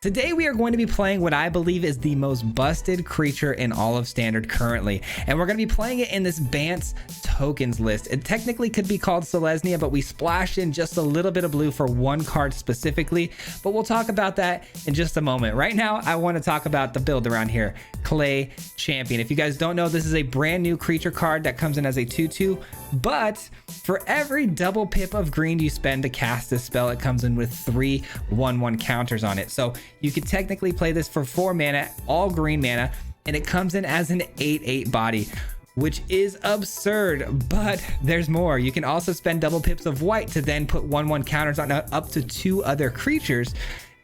Today we are going to be playing what I believe is the most busted creature in all of Standard currently, and we're going to be playing it in this Bant's tokens list. It technically could be called Selesnya, but we splashed in just a little bit of blue for one card specifically, but we'll talk about that in just a moment. Right now I want to talk about the build around here, Clay Champion. If you guys don't know, this is a brand new creature card that comes in as a 2/2, but for every double pip of green you spend to cast this spell, it comes in with 3 1/1 counters on it. So you could technically play this for 4 mana, all green mana, and it comes in as an 8/8 body, which is absurd, but there's more. You can also spend double pips of white to then put 1/1 counters on up to 2 other creatures.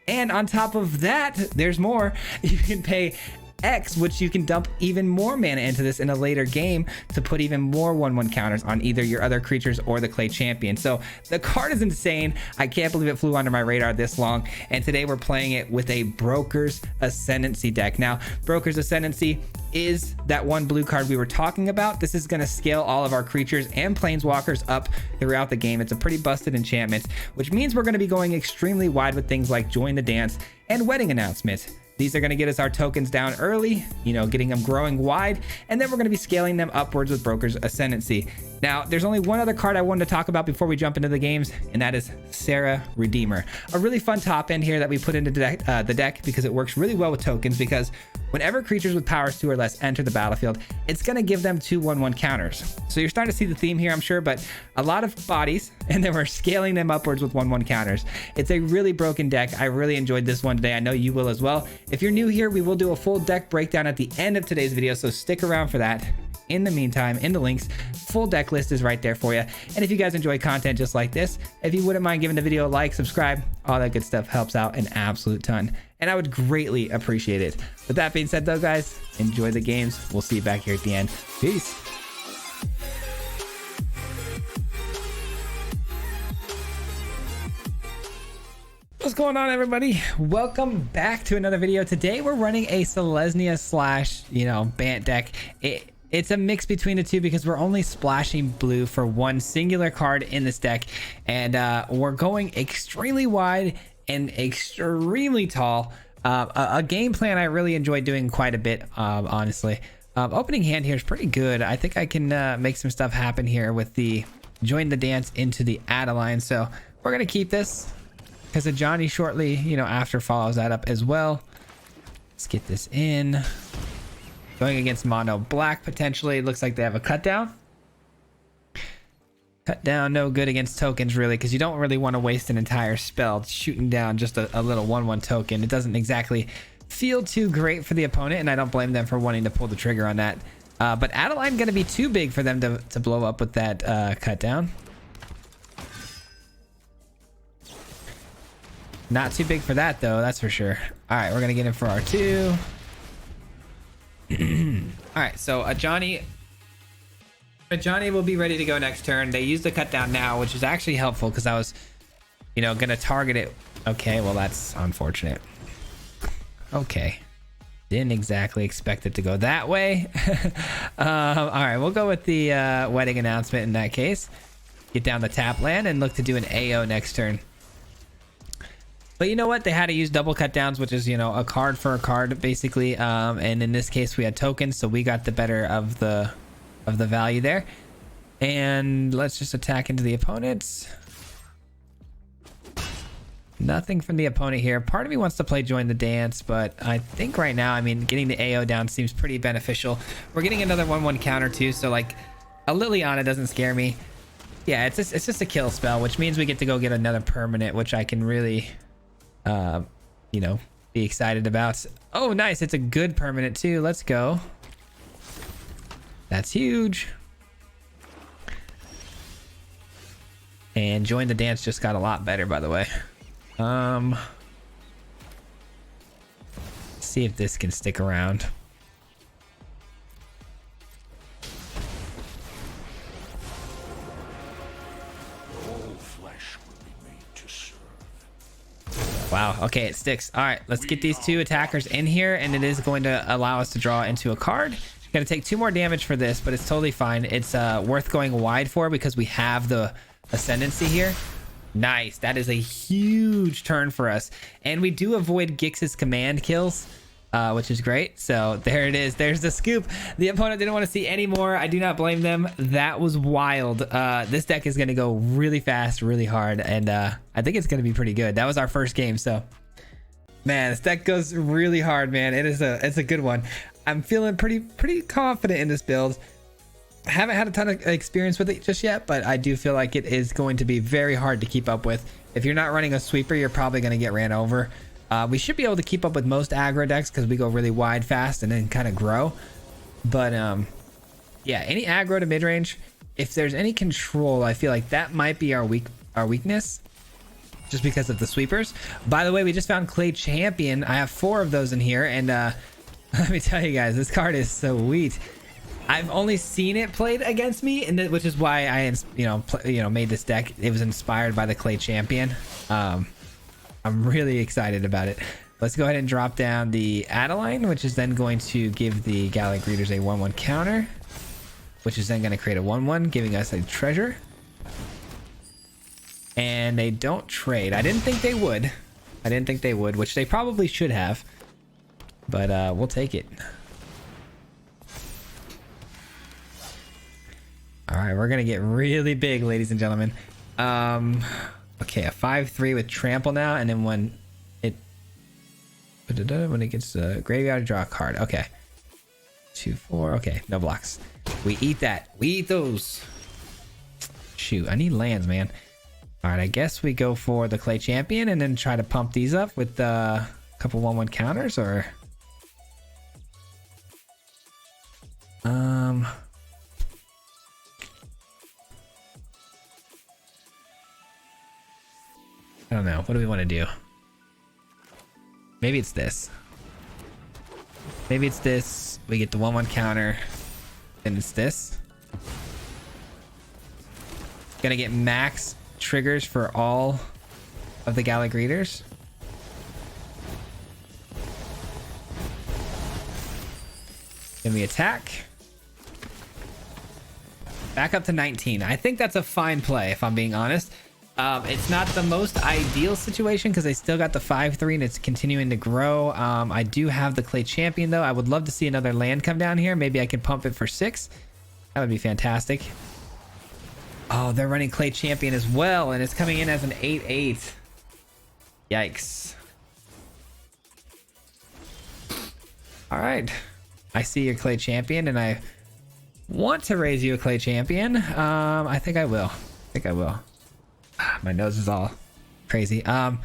And on top of that, there's more. You can pay X, which you can dump even more mana into this in a later game to put even more 1/1 counters on either your other creatures or the Clay Champion. So the card is insane. I can't believe it flew under my radar this long. And today we're playing it with a Broker's Ascendancy deck. Now, Broker's Ascendancy is that one blue card we were talking about. This is going to scale all of our creatures and planeswalkers up throughout the game. It's a pretty busted enchantment, which means we're going to be going extremely wide with things like Join the Dance and Wedding Announcement. These are going to get us our tokens down early, you know, getting them growing wide, and then we're going to be scaling them upwards with Broker's Ascendancy. Now, there's only one other card I wanted to talk about before we jump into the games, and that is Sarah Redeemer. A really fun top end here that we put into the deck because it works really well with tokens, because whenever creatures with powers 2 or less enter the battlefield, it's going to give them 2 1/1 counters. So you're starting to see the theme here, I'm sure, but a lot of bodies, and then we're scaling them upwards with 1/1 counters. It's a really broken deck. I really enjoyed this one today. I know you will as well. If you're new here, we will do a full deck breakdown at the end of today's video, so stick around for that. In the meantime, in the links, full deck list is right there for you. And if you guys enjoy content just like this, if you wouldn't mind giving the video a like, subscribe, all that good stuff helps out an absolute ton, and I would greatly appreciate it. With that being said though, guys, enjoy the games. We'll see you back here at the end. Peace. What's going on, everybody? Welcome back to another video. Today we're running a Selesnya slash, Bant deck. It's a mix between the two because we're only splashing blue for one singular card in this deck, and we're going extremely wide and extremely tall. A game plan I really enjoy doing quite a bit, honestly. Opening hand here is pretty good. I think I can make some stuff happen here with the Join the Dance into the Adeline. So we're gonna keep this because the Johnny shortly, after follows that up as well. Let's get this in. Going against mono black potentially. Looks like they have a cut down. Cut down, no good against tokens really, because you don't really want to waste an entire spell shooting down just a little 1/1 token. It doesn't exactly feel too great for the opponent, and I don't blame them for wanting to pull the trigger on that. But Adeline going to be too big for them to blow up with that cut down. Not too big for that though, that's for sure. All right, we're gonna get in for our 2. All right, so a Johnny will be ready to go next turn. They use the cut down now, which is actually helpful because I was, gonna target it. Okay, well that's unfortunate. Okay, didn't exactly expect it to go that way. All right, we'll go with the Wedding Announcement in that case. Get down the tap land and look to do an AO next turn. But you know what? They had to use double cut downs, which is, a card for a card, basically. And in this case, we had tokens, so we got the better of the value there. And let's just attack into the opponents. Nothing from the opponent here. Part of me wants to play Join the Dance, but I think right now, getting the AO down seems pretty beneficial. We're getting another 1/1 counter too, so like a Liliana doesn't scare me. Yeah, it's just a kill spell, which means we get to go get another permanent, which I can really be excited about. Oh, nice. It's a good permanent too. Let's go. That's huge. And Join the Dance just got a lot better, by the way. Let's see if this can stick around. Wow, okay, it sticks. All right, let's get these 2 attackers in here, and it is going to allow us to draw into a card. Gonna take 2 more damage for this, but it's totally fine. It's worth going wide for because we have the Ascendancy here. Nice. That is a huge turn for us. And we do avoid Gix's command kills, which is great. So there it is. There's the scoop. The opponent didn't want to see any more. I do not blame them. That was wild. This deck is going to go really fast, really hard. And I think it's going to be pretty good. That was our first game. So, man, this deck goes really hard, man. It's a good one. I'm feeling pretty confident in this build. Haven't had a ton of experience with it just yet, but I do feel like it is going to be very hard to keep up with. If you're not running a sweeper, you're probably going to get ran over. We should be able to keep up with most aggro decks because we go really wide fast and then kind of grow. But yeah, any aggro to mid-range, if there's any control, I feel like that might be our weakness, just because of the sweepers. By the way, we just found Clay Champion. I have 4 of those in here, and let me tell you guys, this card is so sweet. I've only seen it played against me, and which is why I, made this deck. It was inspired by the Clay Champion. I'm really excited about it. Let's go ahead and drop down the Adeline, which is then going to give the Gallic Greeters a 1/1 counter, which is then going to create a 1/1, giving us a treasure. And they don't trade. I didn't think they would. Which they probably should have. But we'll take it. All right, we're gonna get really big, ladies and gentlemen. Okay, a 5/3 with trample now, and then when it gets the graveyard, draw a card. Okay, 2/4. Okay, no blocks. We eat that. We eat those. Shoot, I need lands, man. All right, I guess we go for the Clay Champion and then try to pump these up with a couple 1/1 counters, or I don't know. What do we want to do? Maybe it's this. Maybe it's this. We get the 1/1 counter. And it's this. Gonna get max triggers for all of the Gallic Greeters. Then we attack. Back up to 19. I think that's a fine play, if I'm being honest. It's not the most ideal situation because I still got the 5/3 and it's continuing to grow. I do have the Clay Champion though. I would love to see another land come down here. Maybe I can pump it for 6. That would be fantastic. Oh, they're running Clay Champion as well, and it's coming in as an 8/8. Yikes. All right. I see your Clay Champion, and I want to raise you a Clay Champion. I think I will. My nose is all crazy. Let's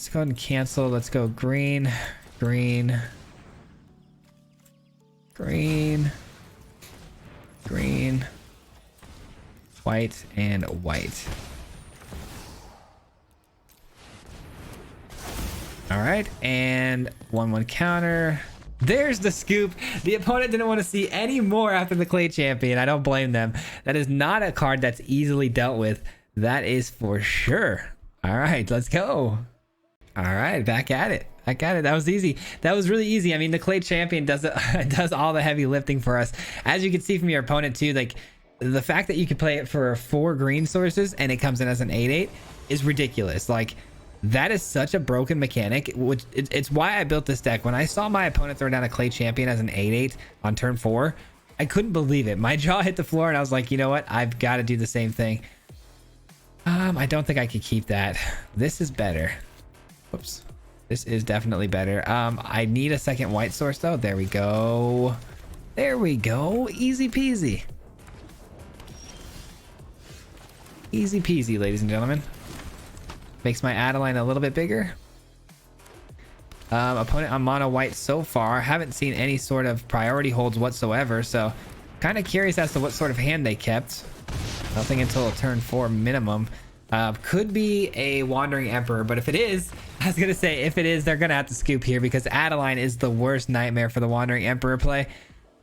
go ahead and cancel. Let's go green, green, green, green, white, and white. All right, and 1/1 counter. There's the scoop. The opponent didn't want to see any more after the Clay Champion. I don't blame them. That is not a card that's easily dealt with. That is for sure. All right, let's go. All right, back at it. That was easy. That was really easy. I mean, the Clay Champion does all the heavy lifting for us. As you can see from your opponent too, like the fact that you can play it for 4 green sources and it comes in as an 8/8 is ridiculous. Like, that is such a broken mechanic, which it's why I built this deck. When I saw my opponent throw down a Clay Champion as an 8/8 on turn 4, I couldn't believe it. My jaw hit the floor and I was like, you know what? I've got to do the same thing. I don't think I could keep that. This is better. Whoops. This is definitely better. I need a second white source though. There we go. There we go. Easy peasy. Easy peasy, ladies and gentlemen. Makes my Adeline a little bit bigger. Opponent on mono white so far. Haven't seen any sort of priority holds whatsoever, so kind of curious as to what sort of hand they kept. Nothing until turn 4 minimum. Could be a Wandering Emperor, but if it is, I was gonna say, if it is, they're gonna have to scoop here because Adeline is the worst nightmare for the Wandering Emperor play.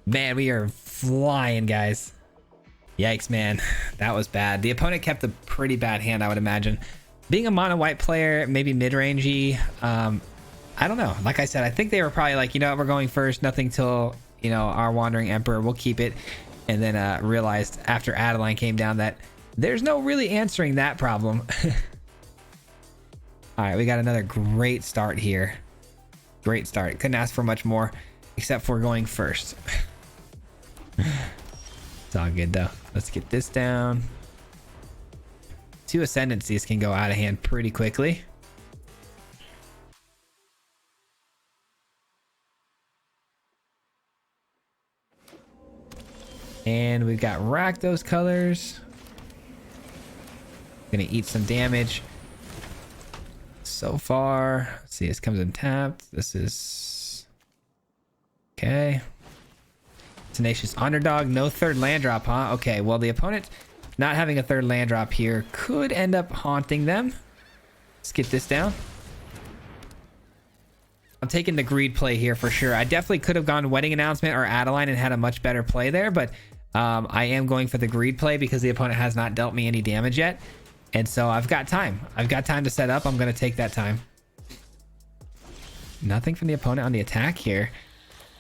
Man, we are flying, guys. Yikes, man. That was bad. The opponent kept a pretty bad hand, I would imagine. Being a mono white player, maybe mid-rangey, I don't know. Like I said, I think they were probably like, you know what, we're going first, nothing till, you know, our Wandering Emperor, we'll keep it. And then realized after Adeline came down that There's no really answering that problem. All right, we got another great start here. Great start. Couldn't ask for much more, except for going first. It's all good though. Let's get this down. 2 ascendancies can go out of hand pretty quickly. And we've got Rakdos colors. Gonna eat some damage. So far, let's see, this comes in tapped. This is okay. Tenacious Underdog, no third land drop, huh? Okay, well, the opponent not having a third land drop here could end up haunting them. Let's get this down. I'm taking the greed play here for sure. I definitely could have gone Wedding Announcement or Adeline and had a much better play there, but I am going for the greed play because the opponent has not dealt me any damage yet. And so I've got time. I've got time to set up. I'm going to take that time. Nothing from the opponent on the attack here.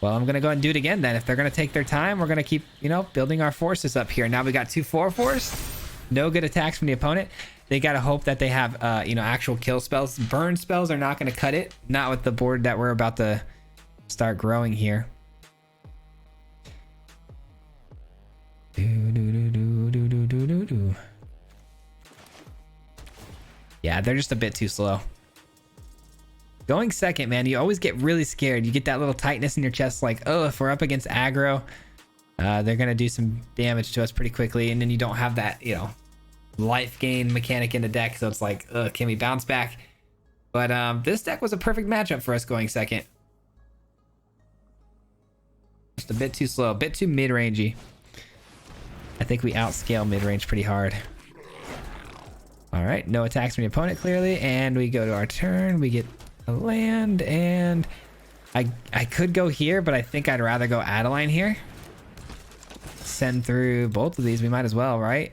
Well, I'm going to go ahead and do it again then. If they're going to take their time, we're going to keep, you know, building our forces up here. Now we got 2 4/4s. No good attacks from the opponent. They got to hope that they have, you know, actual kill spells. Burn spells are not going to cut it. Not with the board that we're about to start growing here. Yeah, they're just a bit too slow. Going second, man, you always get really scared. You get that little tightness in your chest, like, oh, if we're up against aggro, they're going to do some damage to us pretty quickly. And then you don't have that, you know, life gain mechanic in the deck. So it's like, can we bounce back? But this deck was a perfect matchup for us going second. Just a bit too slow, a bit too mid-rangey. I think we outscale mid-range pretty hard. All right, no attacks from the opponent clearly, and we go to our turn. We get a land, and I could go here, but I think I'd rather go Adeline here. Send through both of these. We might as well, right?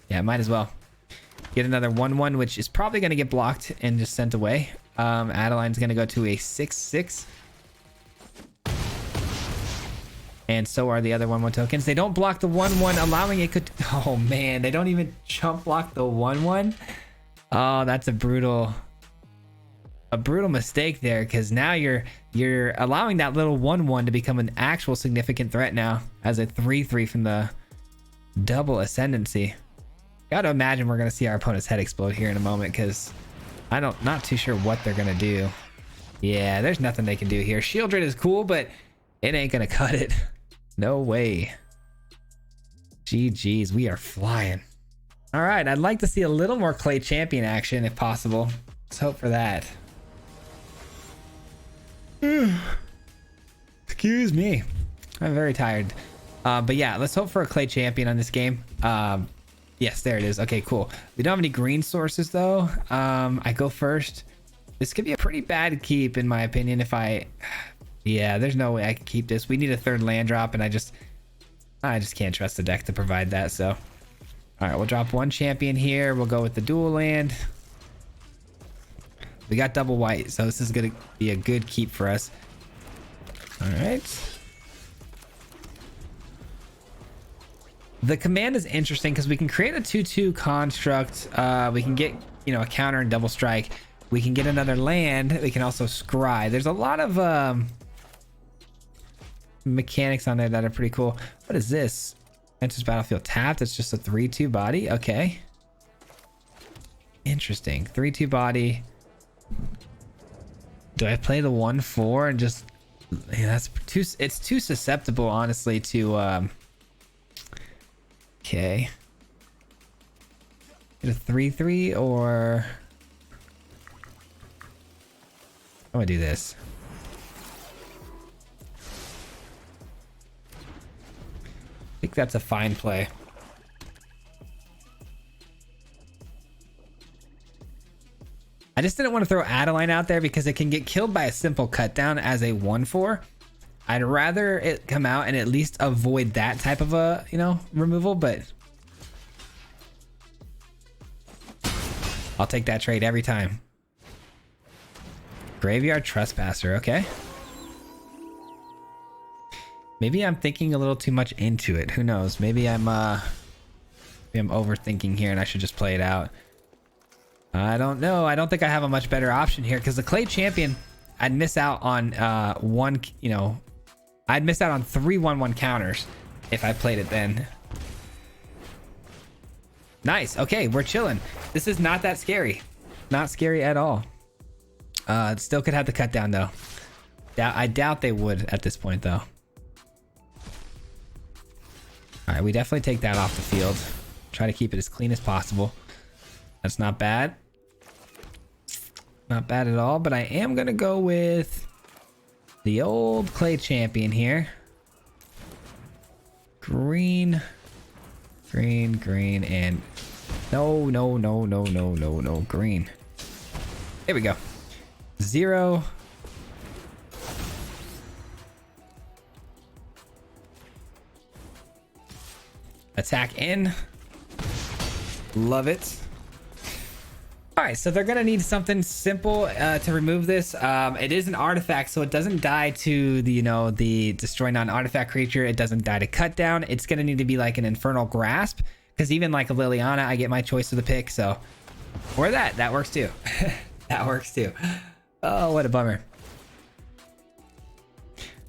Yeah, might as well. Get another 1/1, which is probably going to get blocked and just sent away. Adeline's going to go to a 6/6. And so are the other 1/1 tokens. They don't block the 1/1, allowing it could... Oh, man. They don't even chump block the 1/1. Oh, that's a brutal mistake there, because now you're allowing that little 1/1 to become an actual significant threat now as a 3/3 from the double ascendancy. Gotta imagine we're going to see our opponent's head explode here in a moment, because not too sure what they're going to do. Yeah, there's nothing they can do here. Shieldred is cool, but it ain't going to cut it. No way. GG's, we are flying. All right, I'd like to see a little more Clay Champion action if possible. Let's hope for that. Excuse me. I'm very tired. But yeah, let's hope for a Clay Champion on this game. Yes, there it is. Okay, cool. We don't have any green sources though. I go first. This could be a pretty bad keep in my opinion if I... Yeah, there's no way I can keep this. We need a third land drop, and I just can't trust the deck to provide that. So, all right, we'll drop 1 champion here. We'll go with the dual land. We got double white, so this is gonna be a good keep for us. All right. The command is interesting because we can create a 2/2 construct. We can get, you know, a counter and double strike. We can get another land. We can also scry. There's a lot of mechanics on there that are pretty cool. What is this? Enters battlefield tapped. It's just a 3/2 body. Okay. Interesting. 3/2 body. Do I play the 1/4 and just... Yeah, that's too... It's too susceptible, honestly, to... Okay. Get a 3/3 or... I'm gonna do this. I think that's a fine play. I just didn't want to throw Adeline out there because it can get killed by a simple cut down as a 1/4. I'd rather it come out and at least avoid that type of a, you know, removal, but I'll take that trade every time. Graveyard Trespasser, okay. Maybe I'm thinking a little too much into it. Who knows? Maybe I'm Maybe I'm overthinking here and I should just play it out. I don't know. I don't think I have a much better option here because the Clay Champion, I'd miss out on I'd miss out on 3 1/1 counters if I played it then. Nice. Okay, we're chilling. This is not that scary. Not scary at all. Still could have the cut down though. I doubt they would at this point though. All right, we definitely take that off the field. Try to keep it as clean as possible. That's not bad. Not bad at all, but I am gonna go with the old Clay Champion here. Green, and no, green. There we go. 0. Attack in. Love it. All right, so they're gonna need something simple to remove this. It is an artifact, so it doesn't die to the the destroy non-artifact creature. It doesn't die to cut down. It's gonna need to be like an Infernal Grasp, because even like a Liliana, I get my choice of the pick. So, or that works too. That works too. Oh, what a bummer.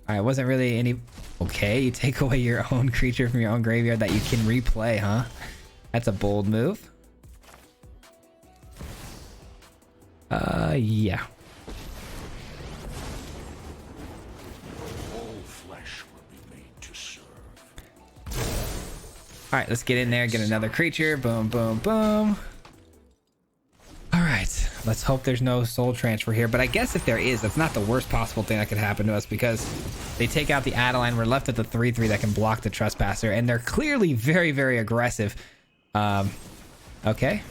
All right, wasn't really any. Okay, you take away your own creature from your own graveyard that you can replay, huh? That's a bold move. Yeah. All flesh will be made to serve. All right, let's get in there, get another creature. Boom, boom, boom. All right, let's hope there's no soul transfer here. But I guess if there is, that's not the worst possible thing that could happen to us because they take out the Adeline. We're left at the 3/3 that can block the Trespasser, and they're clearly very, very aggressive. Okay.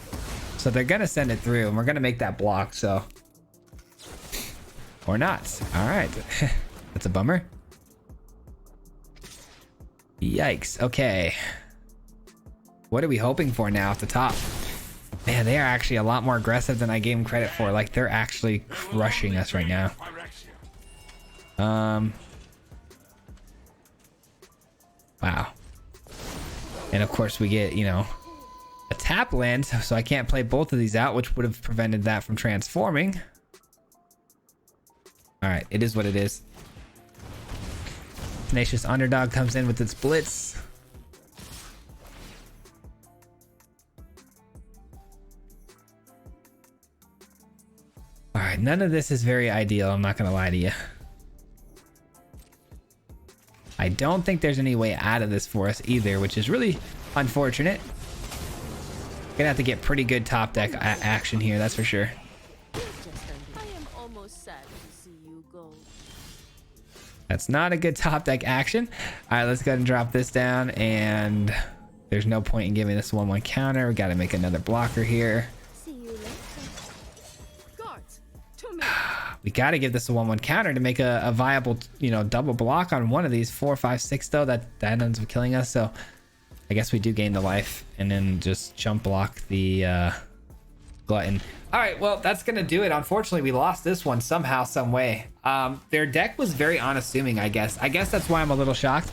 So they're gonna send it through and we're gonna make that block, so or not. All right. That's a bummer. Yikes. Okay, what are we hoping for now at the top? Man, they are actually a lot more aggressive than I gave them credit for. Like, they're actually crushing us right now. Wow. And of course we get a tap land, so I can't play both of these out, which would have prevented that from transforming. All right, it is what it is. Tenacious Underdog comes in with its blitz. All right, none of this is very ideal, I'm not gonna lie to you. I don't think there's any way out of this for us either, which is really unfortunate. Gonna have to get pretty good top deck action here, that's for sure. I am almost sad to see you go. That's not a good top deck action. All right, let's go ahead and drop this down, and there's no point in giving this 1/1 counter. We got to make another blocker here. See you later. Guards, to me. We got to give this a 1/1 counter to make a viable, double block on one of these. 4, 5, 6 though. That ends up killing us. So I guess we do gain the life and then just jump block the glutton. All right, well, that's gonna do it. Unfortunately, we lost this one somehow, some way. Their deck was very unassuming, I guess. I guess that's why I'm a little shocked,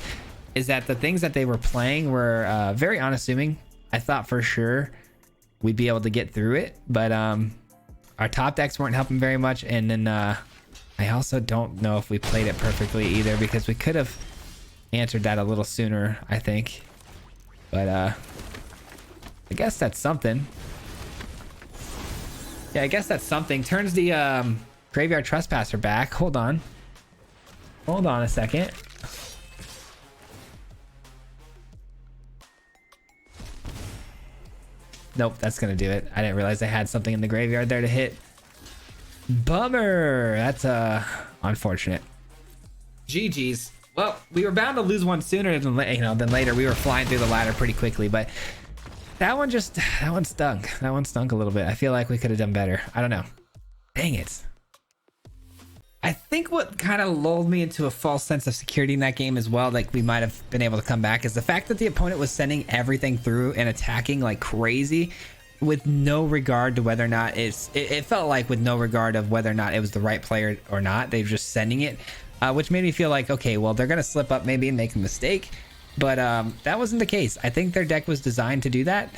is that the things that they were playing were very unassuming. I thought for sure we'd be able to get through it, but our top decks weren't helping very much. And then I also don't know if we played it perfectly either, because we could have answered that a little sooner, I think. But I guess that's something. Yeah, I guess that's something. Turns the Graveyard Trespasser back. Hold on a second. Nope, that's gonna do it. I didn't realize I had something in the graveyard there to hit. Bummer. That's unfortunate. GG's. Well, we were bound to lose one sooner than later. We were flying through the ladder pretty quickly, but that one stunk. That one stunk a little bit. I feel like we could have done better. I don't know. Dang it. I think what kind of lulled me into a false sense of security in that game as well, like we might have been able to come back, is the fact that the opponent was sending everything through and attacking like crazy with no regard to whether or not it felt like with no regard of whether or not it was the right player or not. They were just sending it, which made me feel like, okay, well, they're going to slip up maybe and make a mistake. But that wasn't the case. I think their deck was designed to do that.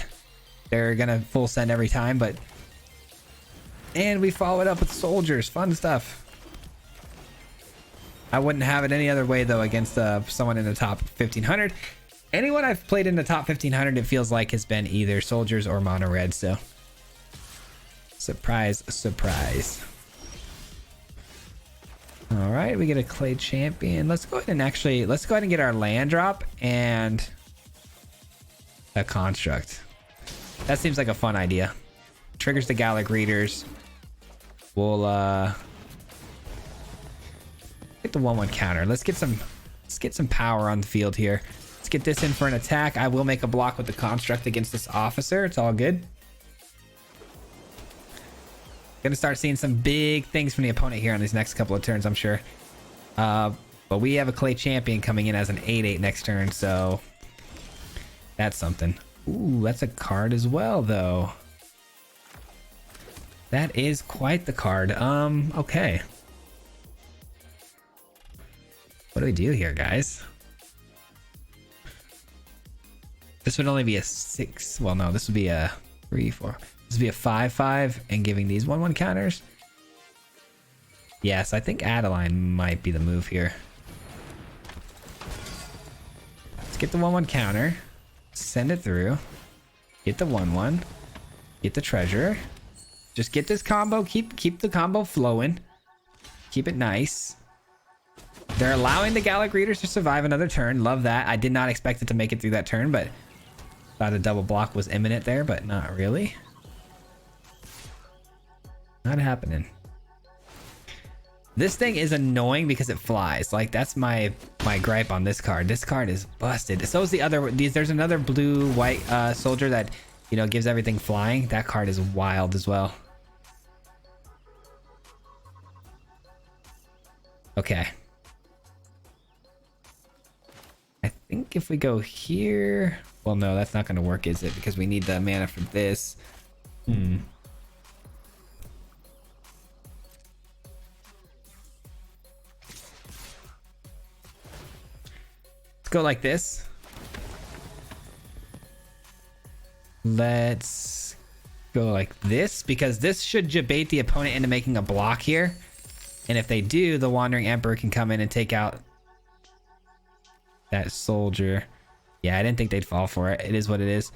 They're gonna full send every time, but... And we follow it up with soldiers. Fun stuff. I wouldn't have it any other way, though, against someone in the top 1500. Anyone I've played in the top 1500, it feels like, has been either soldiers or mono red, so... Surprise, surprise. All right, we get a clay champion. Let's go ahead and get our land drop and a construct. That seems like a fun idea. Triggers the Gallic Readers. We'll get the 1/1 counter. Let's get some power on the field here. Let's get this in for an attack. I will make a block with the construct against this officer. It's all good. Gonna start seeing some big things from the opponent here on these next couple of turns, I'm sure. But we have a clay champion coming in as an 8/8 next turn, so that's something. Ooh, that's a card as well, though. That is quite the card. Okay. What do we do here, guys? This would only be a 6. Well, no, this would be a 3, 4. This would be a 5/5 and giving these 1/1 counters. Yes, I think Adeline might be the move here. Let's get the 1/1 counter. Send it through. Get the 1/1. Get the treasure. Just get this combo. Keep the combo flowing. Keep it nice. They're allowing the Gallic Readers to survive another turn. Love that. I did not expect it to make it through that turn, but thought a double block was imminent there, but not really. Not happening. This thing is annoying because it flies. Like, that's my gripe on this card. This card is busted. So is the other. There's another blue-white soldier that, you know, gives everything flying. That card is wild as well. Okay. I think if we go here... Well, no, that's not going to work, is it? Because we need the mana for this. Let's go like this. Let's go like this, because this should debate the opponent into making a block here. And if they do, the Wandering Emperor can come in and take out that soldier. Yeah, I didn't think they'd fall for it. It is what it is.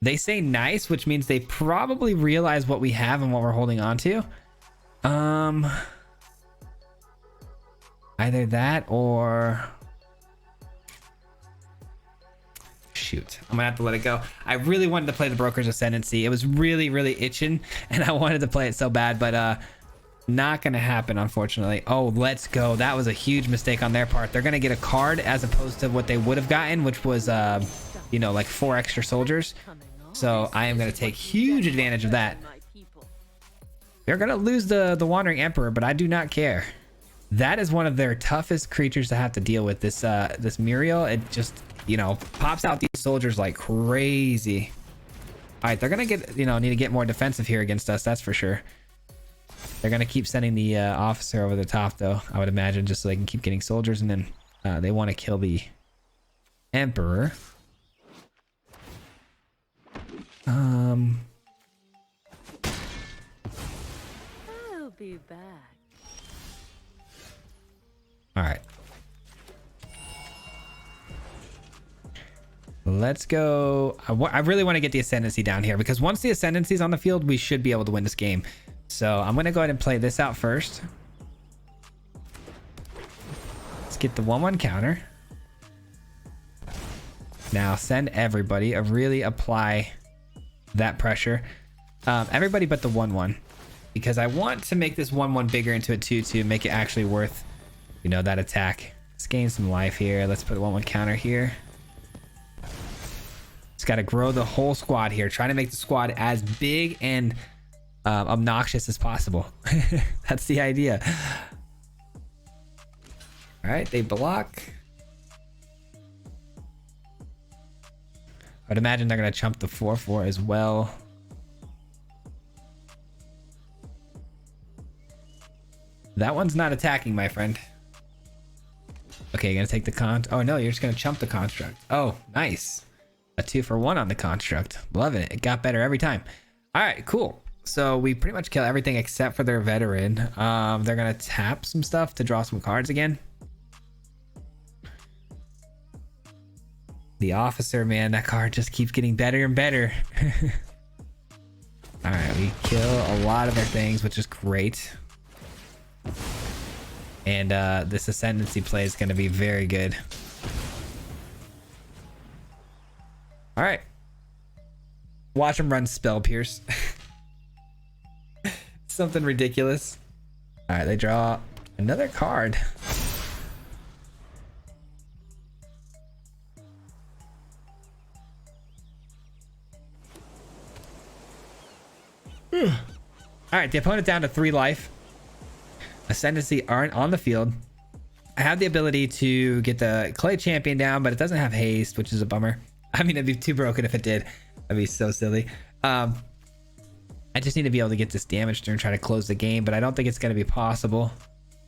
They say nice, which means they probably realize what we have and what we're holding on to. Either that or... Shoot, I'm gonna have to let it go. I really wanted to play the Broker's Ascendancy. It was really, really itching, and I wanted to play it so bad, but not gonna happen, unfortunately. Oh, let's go. That was a huge mistake on their part. They're gonna get a card as opposed to what they would have gotten, which was, you know, like 4 extra soldiers. So I am gonna take huge advantage of that. They're gonna lose the Wandering Emperor, but I do not care. That is one of their toughest creatures to have to deal with. This this Muriel, it just, you know, pops out these soldiers like crazy. All right, they're gonna get, you know, need to get more defensive here against us, that's for sure. They're gonna keep sending the officer over the top, though, I would imagine, just so they can keep getting soldiers, and then they want to kill the Emperor. I'll be back. All right. Let's go. I really want to get the Ascendancy down here, because once the Ascendancy's on the field, we should be able to win this game. So I'm going to go ahead and play this out first. Let's get the 1/1 counter. Now send everybody. Really apply that pressure. Everybody but the 1/1. Because I want to make this 1/1 bigger into a 2/2, make it actually worth, you know, that attack. Let's gain some life here. Let's put the 1/1 counter here. Just got to grow the whole squad here. Trying to make the squad as big and obnoxious as possible. That's the idea. All right, they block. I'd imagine they're going to chump the 4/4 as well. That one's not attacking, my friend. Okay, you're gonna take the oh no, you're just gonna chump the construct. Oh, nice. A 2-for-1 on the construct. Loving it. It got better every time. All right, cool. So we pretty much kill everything except for their veteran. They're gonna tap some stuff to draw some cards again. The officer, man, that card just keeps getting better and better. All right, we kill a lot of their things, which is great. And this ascendancy play is going to be very good. All right. Watch him run Spell Pierce. Something ridiculous. All right, they draw another card. All right, the opponent down to 3 life. Ascendancy aren't on the field. I have the ability to get the Clay Champion down, but it doesn't have haste, which is a bummer. I mean, it'd be too broken if it did. That'd be so silly. I just need to be able to get this damage turn, try to close the game, but I don't think it's going to be possible.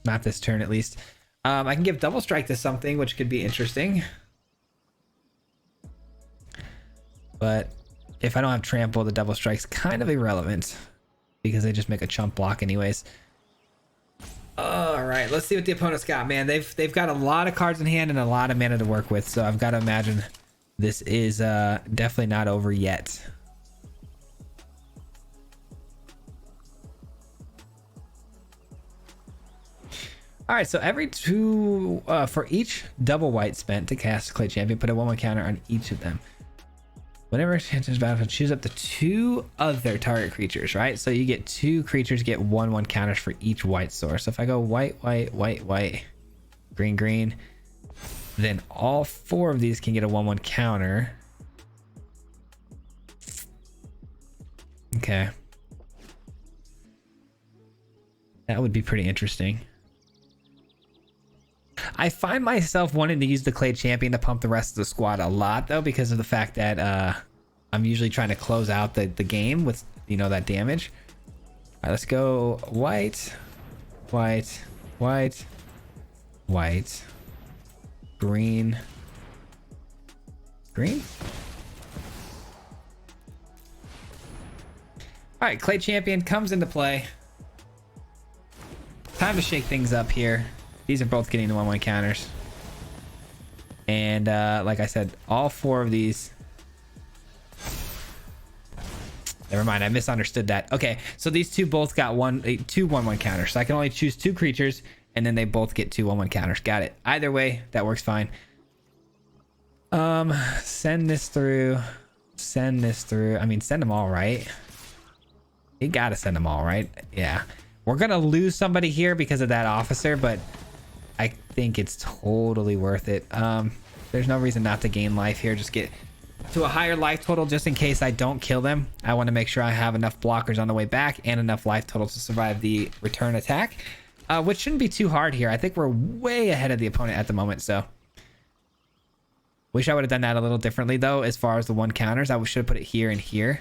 Not this turn, at least. I can give Double Strike to something, which could be interesting. But if I don't have Trample, the Double Strike's kind of irrelevant because they just make a chump block anyways. All right, let's see what the opponent's got, man. They've got a lot of cards in hand and a lot of mana to work with, so I've got to imagine this is definitely not over yet. All right, so every 2 for each double white spent to cast Clay Champion, put a 1/1 counter on each of them. Whenever enters battlefield, choose up to 2 other target creatures, right? So you get 2 creatures get 1/1 counters for each white source. So if I go white, white, white, white, green, green, then all 4 of these can get a 1/1 counter. Okay. That would be pretty interesting. I find myself wanting to use the Clay Champion to pump the rest of the squad a lot, though, because of the fact that I'm usually trying to close out the game with, you know, that damage. All right, let's go white, white, white, white, green, green. All right, Clay Champion comes into play. Time to shake things up here. These are both getting the 1/1 counters. And like I said, all 4 of these. Never mind, I misunderstood that. Okay, so these 2 both got 2 1/1 counters. So I can only choose 2 creatures, and then they both get 2 1/1 counters. Got it. Either way, that works fine. Send this through. Send this through. I mean, send them all, right? You gotta send them all, right? Yeah. We're gonna lose somebody here because of that officer, but I think it's totally worth it. There's no reason not to gain life here. Just get to a higher life total just in case I don't kill them. I want to make sure I have enough blockers on the way back and enough life total to survive the return attack, which shouldn't be too hard here. I think we're way ahead of the opponent at the moment, so wish I would have done that a little differently, though, as far as the 1 counters. I should have put it here and here,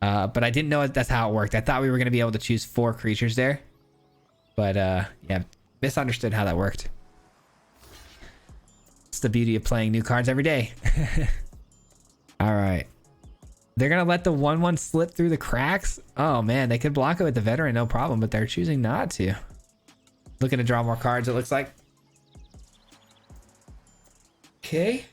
but I didn't know that's how it worked. I thought we were going to be able to choose 4 creatures there, but yeah, misunderstood how that worked. It's the beauty of playing new cards every day. All right, they're gonna let the 1/1 slip through the cracks. Oh man, they could block it with the veteran, no problem, but they're choosing not to. Looking to draw more cards, it looks like. Okay.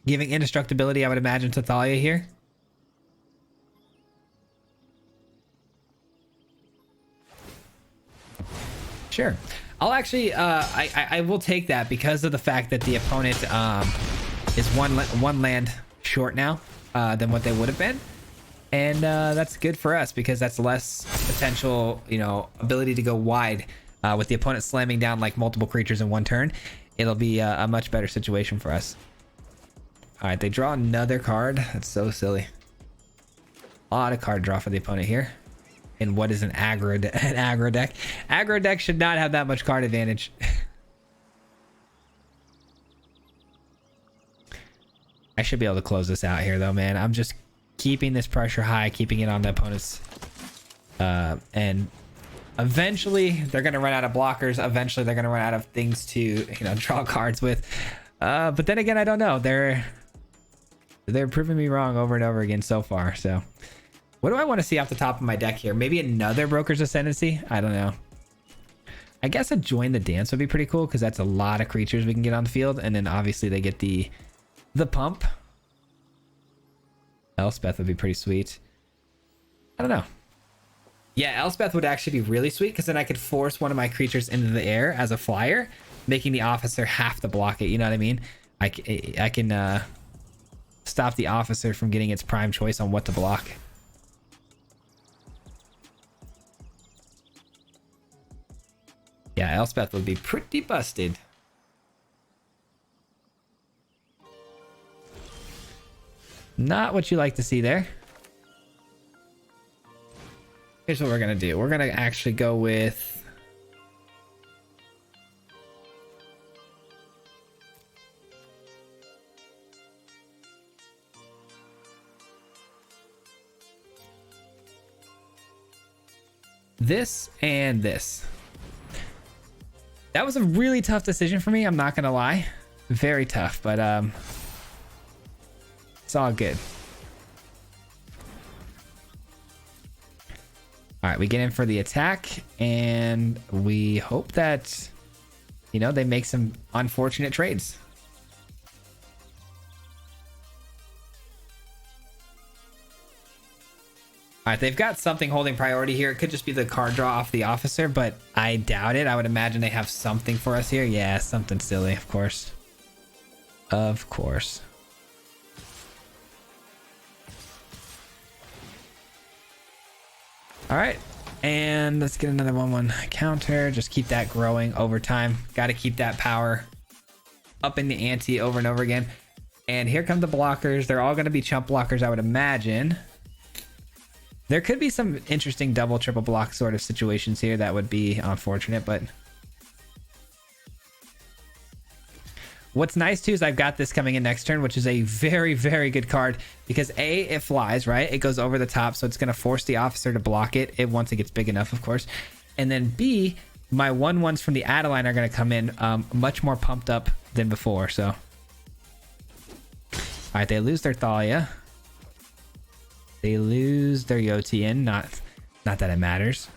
Giving indestructibility, I would imagine, to Thalia here. Sure. I'll actually I will take that because of the fact that the opponent is one land short now than what they would have been, and that's good for us because that's less potential, you know, ability to go wide with the opponent slamming down like multiple creatures in one turn. It'll be a much better situation for us. All right, they draw another card. That's so silly. A lot of card draw for the opponent here. And what is an aggro deck? Aggro deck should not have that much card advantage. I should be able to close this out here, though, man. I'm just keeping this pressure high, keeping it on the opponent's and Eventually, they're going to run out of blockers. Eventually, they're going to run out of things to, you know, draw cards with. But then again, I don't know. They're proving me wrong over and over again so far. So what do I want to see off the top of my deck here? Maybe another Broker's Ascendancy? I don't know. I guess a Join the Dance would be pretty cool because that's a lot of creatures we can get on the field. And then obviously they get the pump. Elspeth would be pretty sweet. I don't know. Yeah, Elspeth would actually be really sweet because then I could force one of my creatures into the air as a flyer, making the officer have to block it. You know what I mean? I can stop the officer from getting its prime choice on what to block. Yeah, Elspeth would be pretty busted. Not what you like to see there. Here's what we're gonna do. We're gonna actually go with this and this. That was a really tough decision for me, I'm not gonna lie. Very tough, but it's all good. All right, we get in for the attack, and we hope that, you know, they make some unfortunate trades. All right, they've got something holding priority here. It could just be the card draw off the officer, but I doubt it. I would imagine they have something for us here. Yeah, something silly, of course. Of course. All right, and let's get another 1/1 counter. Just keep that growing over time. Got to keep that power up in the ante over and over again. And here come the blockers. They're all going to be chump blockers, I would imagine. There could be some interesting double, triple block sort of situations here that would be unfortunate, but what's nice too is I've got this coming in next turn, which is a very, very good card because A, it flies, right? It goes over the top, so it's going to force the officer to block it once it gets big enough, of course. And then B, my 1/1s from the Adeline are going to come in much more pumped up than before. So, all right, they lose their Thalia. They lose their Yotian. Not that it matters.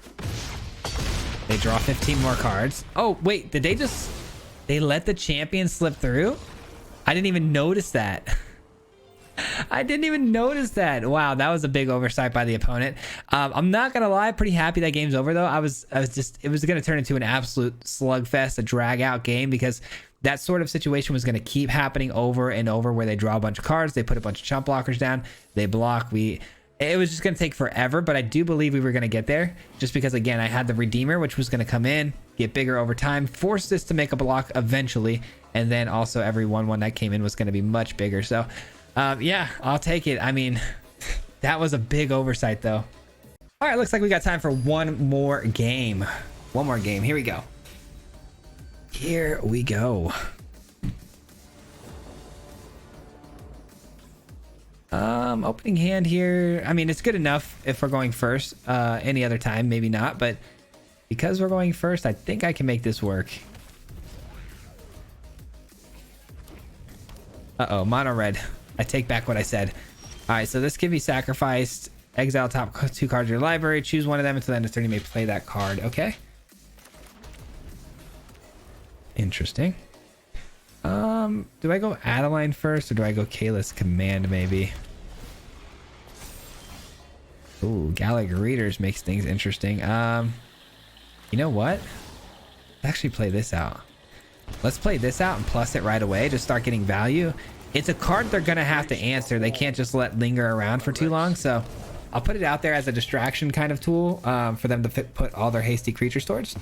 They draw 15 more cards. Oh, wait, did they just... They let the champion slip through? I didn't even notice that. I didn't even notice that. Wow, that was a big oversight by the opponent. I'm not gonna lie, pretty happy that game's over though. I was just, it was gonna turn into an absolute slugfest, a drag out game, because that sort of situation was gonna keep happening over and over, where they draw a bunch of cards, they put a bunch of chump blockers down, they block, it was just going to take forever, but I do believe we were going to get there just because, again, I had the Redeemer, which was going to come in, get bigger over time, force this to make a block eventually, and then also every 1/1 that came in was going to be much bigger. So, yeah, I'll take it. I mean, that was a big oversight, though. All right, looks like we got time for one more game. One more game. Here we go. Here we go. Opening hand here. I mean, it's good enough if we're going first. Any other time, maybe not, but because we're going first, I think I can make this work. Uh-oh, mono red. I take back what I said. All right, so this can be sacrificed. Exile top 2 cards of your library. Choose one of them until the end of turn. You may play that card. Okay. Interesting. Do I go Adeline first or do I go Kalis Command maybe? Ooh, Gallagher Readers makes things interesting. You know what? Let's actually play this out. Let's play this out and plus it right away to start getting value. It's a card they're gonna have to answer. They can't just let linger around for too long, so I'll put it out there as a distraction kind of tool for them to put all their hasty creatures towards,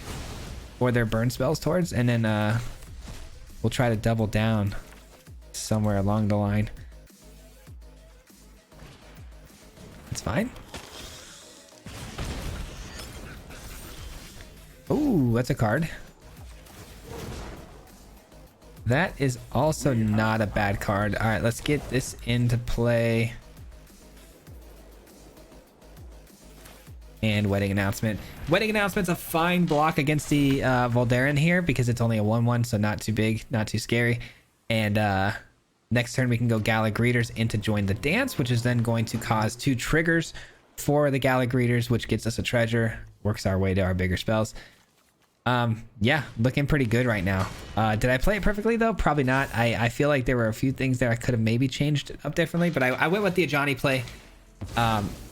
or their burn spells towards, and then we'll try to double down somewhere along the line. It's fine. Ooh, that's a card. That is also not a bad card. All right, let's get this into play. And Wedding Announcement. Wedding Announcement's a fine block against the Voldaren here because it's only a 1/1, so not too big, not too scary. And next turn we can go Gala Greeters into Join the Dance, which is then going to cause 2 triggers for the Gala Greeters, which gets us a treasure, works our way to our bigger spells. Yeah, looking pretty good right now. Did I play it perfectly though? Probably not. I feel like there were a few things there I could have maybe changed up differently, but I went with the Ajani play.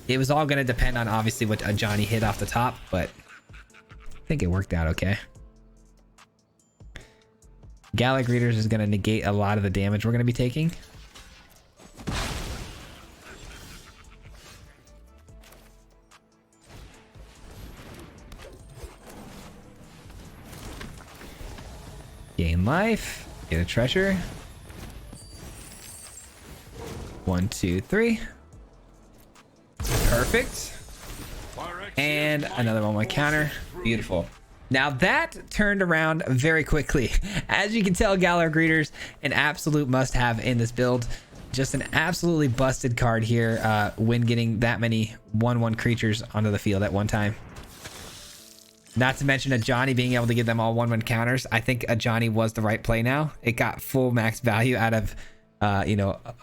It was all going to depend on obviously what Ajani hit off the top, but I think it worked out okay. Gala Greeters is going to negate a lot of the damage we're going to be taking. Gain life, get a treasure. 1, 2, 3. Perfect. And another 1/1 counter. Beautiful. Now that turned around very quickly. As you can tell, Gala Greeters, an absolute must-have in this build. Just an absolutely busted card here when getting that many 1/1 creatures onto the field at one time. Not to mention Ajani being able to give them all 1/1 counters. I think Ajani was the right play now. It got full max value out of,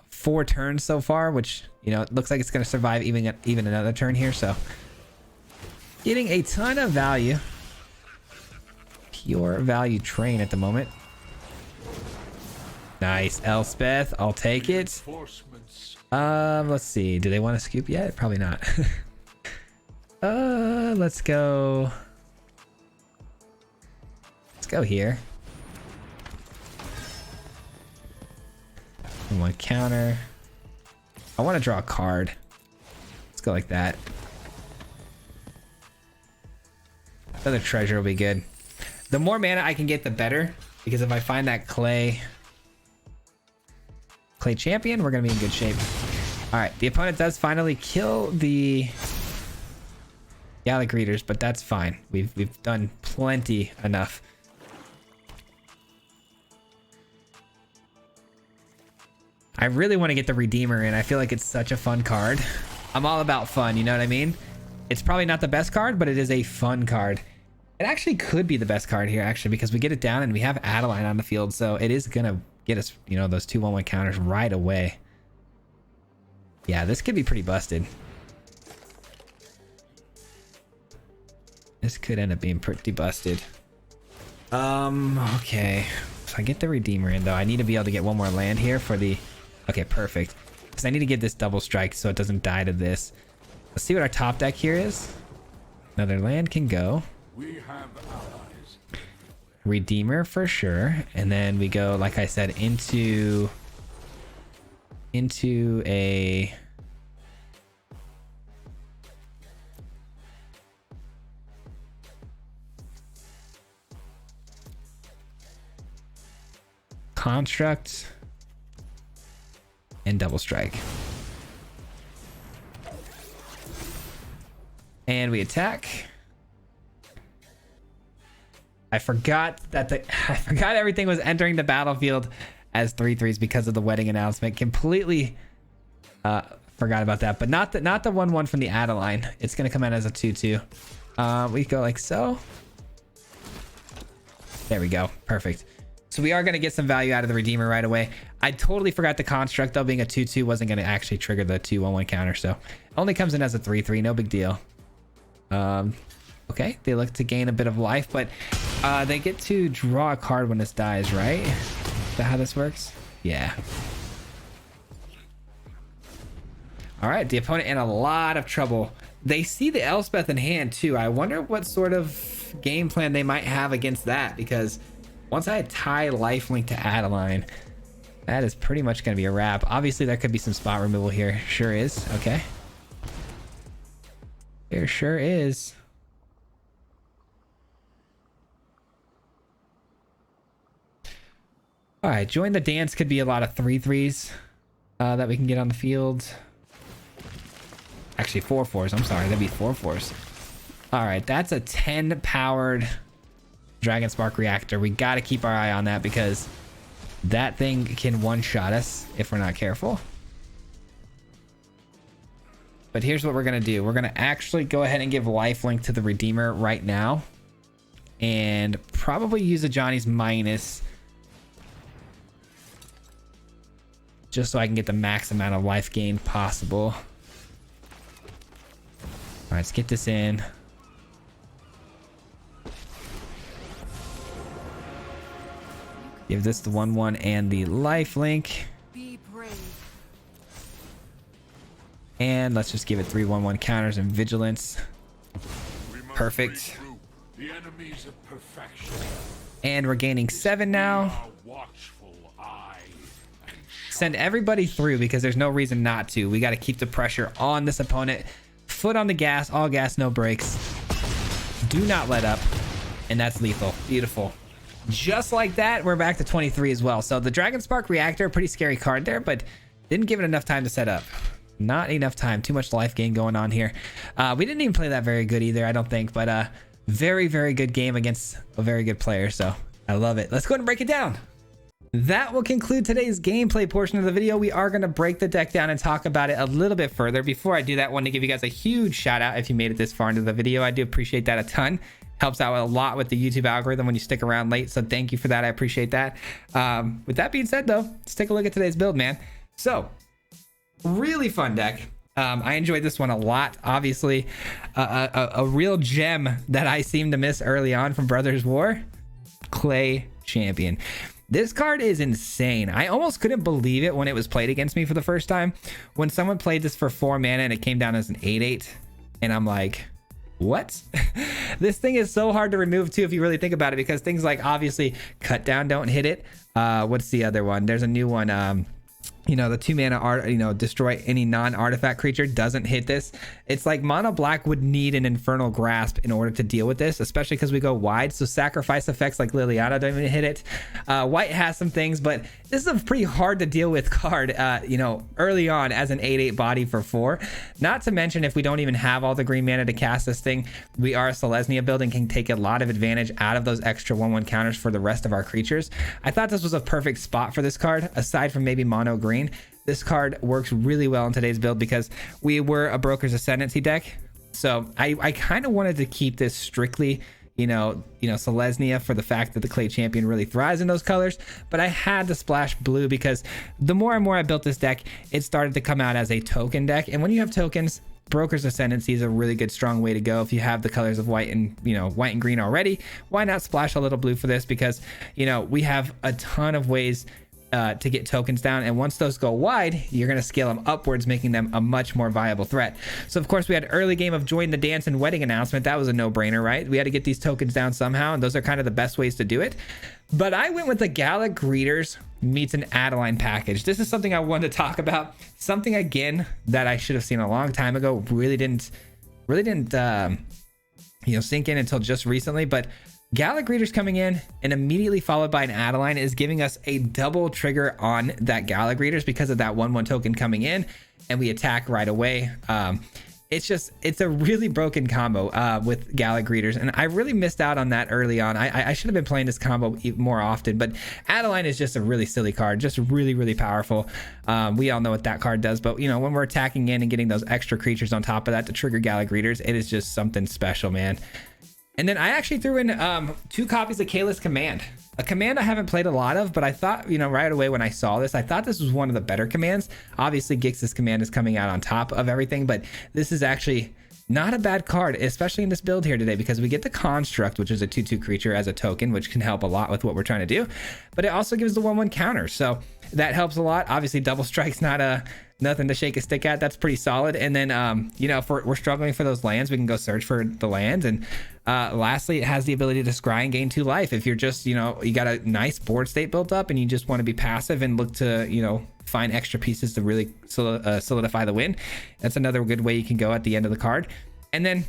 4 turns so far, which, it looks like it's going to survive even another turn here. So getting a ton of value. Pure value train at the moment. Nice, Elspeth. I'll take it. Let's see. Do they want to scoop yet? Probably not. Let's go. Let's go here. 1 counter. I want to draw a card. Let's go like that. Another treasure will be good. The more mana I can get, the better. Because if I find that clay champion, we're going to be in good shape. Alright, the opponent does finally kill the Gala Greeters, but that's fine. We've done plenty enough. I really want to get the Redeemer in. I feel like it's such a fun card. I'm all about fun, you know what I mean? It's probably not the best card, but it is a fun card. It actually could be the best card here, actually, because we get it down and we have Adeline on the field, so it is going to get us, those 2 1/1 counters right away. Yeah, this could be pretty busted. This could end up being pretty busted. Okay. So I get the Redeemer in, though. I need to be able to get 1 more land here for the... Okay, perfect. Because I need to get this double strike so it doesn't die to this. Let's see what our top deck here is. Another land can go. We have allies. Redeemer for sure. And then we go, like I said, into a... construct and double strike, and we attack. I forgot everything was entering the battlefield as 3/3s because of the Wedding Announcement. Completely forgot about that, but not the 1/1 from the Adeline. It's gonna come out as a 2/2. We go like so. There we go. Perfect. So we are going to get some value out of the Redeemer right away. I totally forgot the construct, though. Being a 2/2 wasn't going to actually trigger the 2 1/1 counter. So it only comes in as a 3/3. No big deal. Okay. They look to gain a bit of life, but they get to draw a card when this dies, right? Is that how this works? Yeah. All right. The opponent in a lot of trouble. They see the Elspeth in hand, too. I wonder what sort of game plan they might have against that, because... once I tie lifelink to Adeline, that is pretty much going to be a wrap. Obviously, there could be some spot removal here. Sure is. Okay. There sure is. All right. Join the Dance could be a lot of 3/3s that we can get on the field. Actually, 4/4s. I'm sorry. That'd be 4/4s. All right. That's a 10-powered... Dragon Spark Reactor. We got to keep our eye on that because that thing can one-shot us if we're not careful. But here's what we're going to do. We're going to actually go ahead and give lifelink to the Redeemer right now. And probably use a Johnny's minus. Just so I can get the max amount of life gain possible. All right, let's get this in. Give this the 1/1 and the lifelink. Be brave. And let's just give it 3/1/1 counters and vigilance. Perfect. The enemies of perfection. And we're gaining 7 now. Our watchful eye and Send everybody through because there's no reason not to. We got to keep the pressure on this opponent. Foot on the gas, all gas, no brakes. Do not let up. And that's lethal. Beautiful. Just like that, we're back to 23 as well. So the Dragon Spark Reactor, pretty scary card there, but didn't give it enough time to set up. Not enough time. Too much life gain going on here. We didn't even play that very good either, I don't think, but very, very good game against a very good player. So I love it. Let's go ahead and break it down. That will conclude today's gameplay portion of the video. We are going to break the deck down and talk about it a little bit further. Before I do that, I want to give you guys a huge shout out if you made it this far into the video. I do appreciate that a ton. Helps out a lot with the YouTube algorithm when you stick around late. So thank you for that. I appreciate that. With that being said, though, let's take a look at today's build, man. So really fun deck. I enjoyed this one a lot. Obviously, a real gem that I seem to miss early on from Brothers War. Clay Champion. This card is insane. I almost couldn't believe it when it was played against me for the first time. When someone played this for 4 mana and it came down as an 8/8. And I'm like, what? This thing is so hard to remove too if you really think about it, because things like obviously cut down don't hit it. What's the other one? There's a new one. You know, the 2 mana art, you know, destroy any non-artifact creature doesn't hit this. It's like mono black would need an Infernal Grasp in order to deal with this, especially because we go wide. So sacrifice effects like Liliana don't even hit it. White has some things, but this is a pretty hard to deal with card, you know, early on as an 8/8 body for 4. Not to mention, if we don't even have all the green mana to cast this thing, we are a Selesnya build and can take a lot of advantage out of those extra 1/1 counters for the rest of our creatures. I thought this was a perfect spot for this card, aside from maybe mono green. This card works really well in today's build because we were a Broker's Ascendancy deck. So I kind of wanted to keep this strictly, you know, Selesnya, for the fact that the Clay Champion really thrives in those colors. But I had to splash blue because the more and more I built this deck, it started to come out as a token deck. And when you have tokens, Broker's Ascendancy is a really good strong way to go. If you have the colors of white and, you know, white and green already, why not splash a little blue for this? Because, you know, we have a ton of ways to get tokens down, and once those go wide, you're going to scale them upwards, making them a much more viable threat. So of course we had early game of Join the Dance and Wedding Announcement. That was a no-brainer, right? We had to get these tokens down somehow, and those are kind of the best ways to do it. But I went with the Gala Greeters meets an Adeline package. This is something I wanted to talk about. Something again that I should have seen a long time ago. Really didn't you know, sink in until just recently. But Gala Greeters coming in and immediately followed by an Adeline is giving us a double trigger on that Gala Greeters because of that 1/1 token coming in, and we attack right away. It's a really broken combo with Gala Greeters, and I really missed out on that early on. I should have been playing this combo more often, but Adeline is just a really silly card, just really, really powerful. We all know what that card does, but you know, when we're attacking in and getting those extra creatures on top of that to trigger Gala Greeters, it is just something special, man. And then I actually threw in 2 copies of Kayla's Command, a command I haven't played a lot of, but I thought, you know, right away when I saw this, I thought this was one of the better commands. Obviously, Gix's command is coming out on top of everything, but this is actually not a bad card, especially in this build here today, because we get the Construct, which is a 2/2 creature as a token, which can help a lot with what we're trying to do, but it also gives the 1/1 counter, so that helps a lot. Obviously, Double Strike's not nothing to shake a stick at. That's pretty solid. And then you know, if we're struggling for those lands, we can go search for the lands. And lastly, it has the ability to scry and gain 2 life. If you're just, you know, you got a nice board state built up and you just want to be passive and look to, you know, find extra pieces to really solidify the win, that's another good way you can go at the end of the card. And then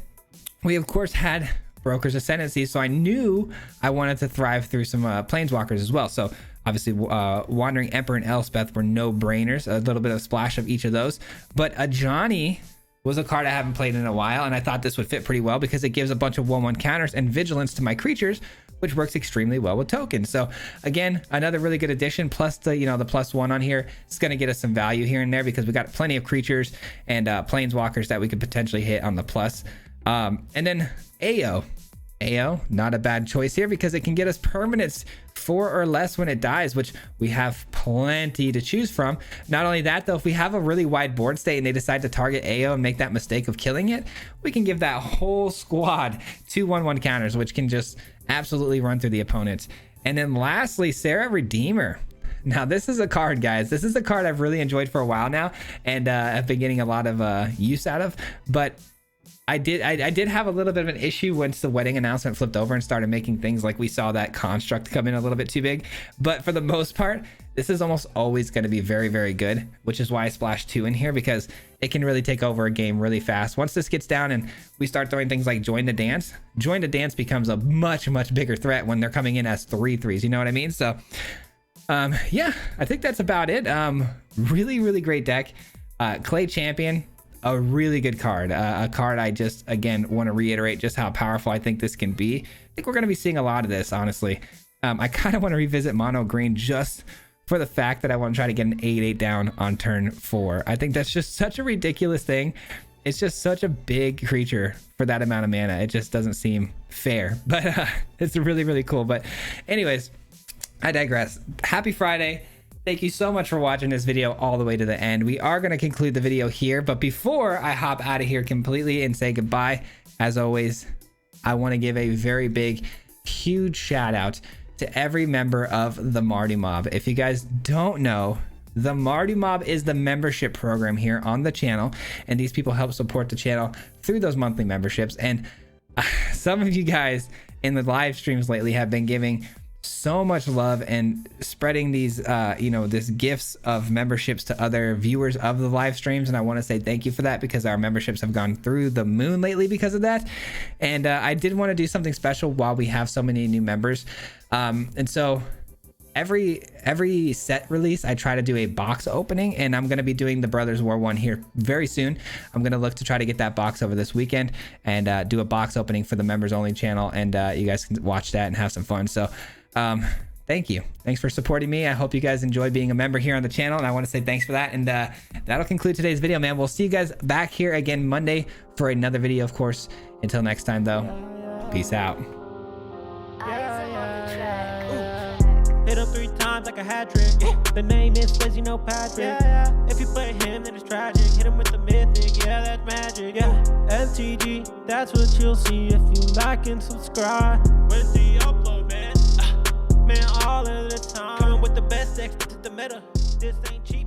we of course had Broker's Ascendancy, so I knew I wanted to thrive through some Planeswalkers as well. So obviously Wandering Emperor and Elspeth were no brainers, a little bit of splash of each of those, but a Johnny was a card I haven't played in a while, and I thought this would fit pretty well because it gives a bunch of 1/1 counters and vigilance to my creatures, which works extremely well with tokens. So again, another really good addition, plus the, you know, the +1 on here. It's going to get us some value here and there because we got plenty of creatures and planeswalkers that we could potentially hit on the plus. And then AO, not a bad choice here because it can get us permanents 4 or less when it dies, which we have plenty to choose from. Not only that though, if we have a really wide board state and they decide to target AO and make that mistake of killing it, we can give that whole squad 2/1/1 counters, which can just absolutely run through the opponents. And then lastly, Sarah Redeemer. Now this is a card, guys. This is a card I've really enjoyed for a while now, and I've been getting a lot of use out of. But I did have a little bit of an issue once the wedding announcement flipped over and started making things like we saw that construct come in a little bit too big. But for the most part, this is almost always going to be very, very good, which is why I splashed 2 in here, because it can really take over a game really fast. Once this gets down and we start throwing things like Join the Dance becomes a much, much bigger threat when they're coming in as 3/3s. You know what I mean? So yeah, I think that's about it. Really, really great deck. Clay Champion, a really good card. A card I just, again, want to reiterate just how powerful I think this can be. I think we're going to be seeing a lot of this, honestly. I kind of want to revisit mono green just for the fact that I want to try to get an 8/8 down on turn 4. I think that's just such a ridiculous thing. It's just such a big creature for that amount of mana. It just doesn't seem fair, but it's really, really cool. But anyways, I digress. Happy Friday. Thank you so much for watching this video all the way to the end. We are going to conclude the video here, but before I hop out of here completely and say goodbye, as always, I want to give a very big, huge shout out to every member of the Marty Mob. If you guys don't know, the Marty Mob is the membership program here on the channel, and these people help support the channel through those monthly memberships. And some of you guys in the live streams lately have been giving so much love and spreading these you know, this gifts of memberships to other viewers of the live streams, and I want to say thank you for that, because our memberships have gone through the moon lately because of that. And I did want to do something special while we have so many new members, and so every set release I try to do a box opening, and I'm going to be doing the Brothers War 1 here very soon. I'm going to look to try to get that box over this weekend and do a box opening for the members only channel, and you guys can watch that and have some fun. So thank you. Thanks for supporting me. I hope you guys enjoy being a member here on the channel, and I want to say thanks for that. And that'll conclude today's video, man. We'll see you guys back here again Monday for another video, of course. Until next time, though, peace out. Hit him 3 times like a hat trick. The name is Fizzy, no Patrick. If you play him, then it's tragic. Hit him with the Mythic, yeah, that's magic. MTG, that's what you'll see if you like and subscribe. With the upload, man. Man, all of the time. Coming with the best decks, this is the meta. This ain't cheap.